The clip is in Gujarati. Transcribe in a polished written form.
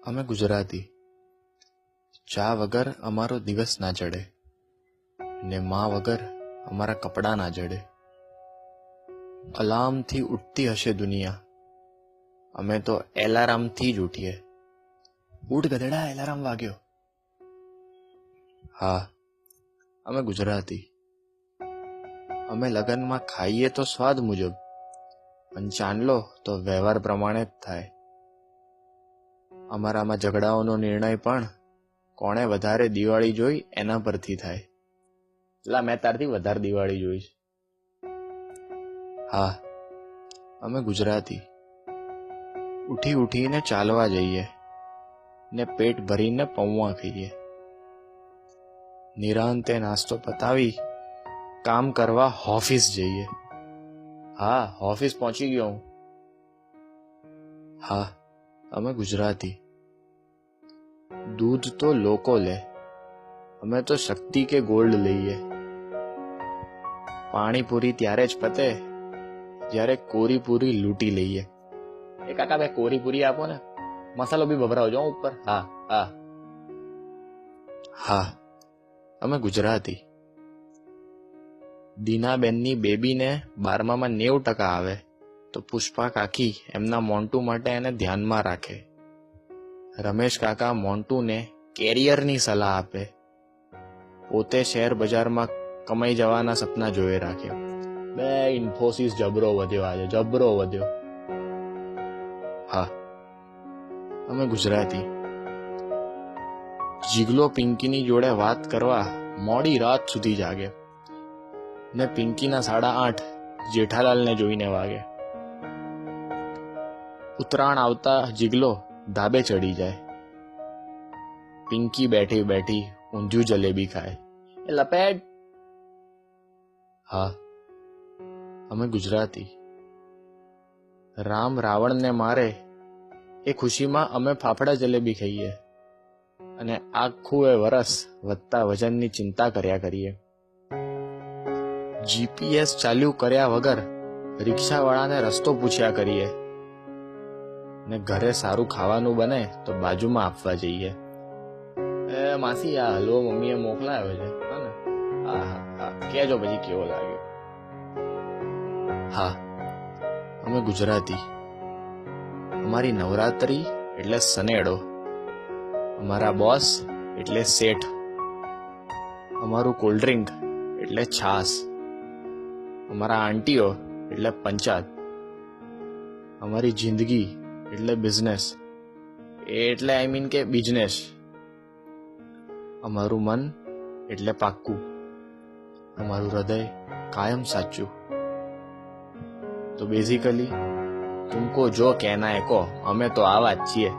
અમે ગુજરાતી. ચા વગર અમારો દિવસ ના ચડે ને માં વગર અમારા કપડાં ના જડે. અલાર્મથી ઉઠતી હશે દુનિયા, અમે તો એલાર્મથી જ ઉઠીએ. ઉઠ ગધેડા, એલાર્મ વાગ્યો. હા, અમે ગુજરાતી. અમે લગનમાં ખાઈએ તો સ્વાદ મુજબ, પણ ચાંદલો તો વ્યવહાર પ્રમાણે જ થાય. અમારામાં ઝઘડાઓનો નિર્ણય પણ કોણે વધારે દિવાળી જોઈ એના પરથી થાય. એટલે મેં તારથી વધારે દિવાળી જોઈશ. હા, અમે ગુજરાતી. ઉઠી ઉઠીને ચાલવા જઈએ ને પેટ ભરીને પૌવા ખાઈએ. નિરાંતે નાસ્તો પતાવી કામ કરવા ઓફિસ જઈએ. હા, ઓફિસ પહોંચી ગયો હું. હા, અમે ગુજરાતી. દૂધ તો લોકો લે, અમે તો શક્તિ કે ગોલ્ડ લઈએ. પાણીપુરી ત્યારે જ પતે જ્યારે કોરી પૂરી લૂંટી લઈએ. એ કાકા બે કોરી પૂરી આપો ને, મસાલો બી ભભરાવજો ઉપર. હા હા હા, અમે ગુજરાતી. દીનાબેનની બેબીને 12માં 90% આવે તો પુષ્પા કાકી એમના મોન્ટુ માટે એને ધ્યાનમાં રાખે. રમેશ કાકા મોન્ટુને કેરિયરની સલાહ આપે. પોતે શેર બજારમાં કમાઈ જવાના સપના જોઈ રાખે. બે ઇન્ફોસિસ જબરો વધ્યો, આજે જબરો વધ્યો. હા, અમે ગુજરાતી. જીગલો પિંકીની જોડે વાત કરવા મોડી રાત સુધી જાગે ને પિંકીના 8:30 જેઠાલાલને જોઈને વાગે. ઉત્તરાયણ આવતા જીગલો ધાબે ચડી જાય. પિંકી બેઠી બેઠી ઊંધિયું જલેબી ખાય. એ લપેટ. હા, અમે ગુજરાતી. રામ રાવણને મારે એ ખુશીમાં અમે ફાફડા જલેબી ખાઈએ અને આખું એ વરસ વધતા વજનની ચિંતા કર્યા કરીએ. જીપીએસ ચાલુ કર્યા વગર રિક્ષાવાળાને રસ્તો પૂછ્યા કરીએ ને ઘરે સારું ખાવાનું બને તો બાજુમાં આપવા જઈએ. એ માસી, આ હલવો મમ્મીએ મોકલાયો છે, હા ને? હા હા હા, કહેજો પછી કેવો લાગ્યો. હા, અમે ગુજરાતી. અમારી નવરાત્રી એટલે સનેડો, અમારા બોસ એટલે શેઠ, અમારું કોલ્ડ ડ્રિંક એટલે છાસ, અમારા આંટીઓ એટલે પંચાત, અમારી જિંદગી એટલે બિઝનેસ, એટલે આઈ મીન કે બિઝનેસ, અમારું મન એટલે પાક્કું, અમારું હૃદય કાયમ સાચું. તો બેઝિકલી તુમકો જો કહેના હે કહો, અમે તો આવા જ છીએ.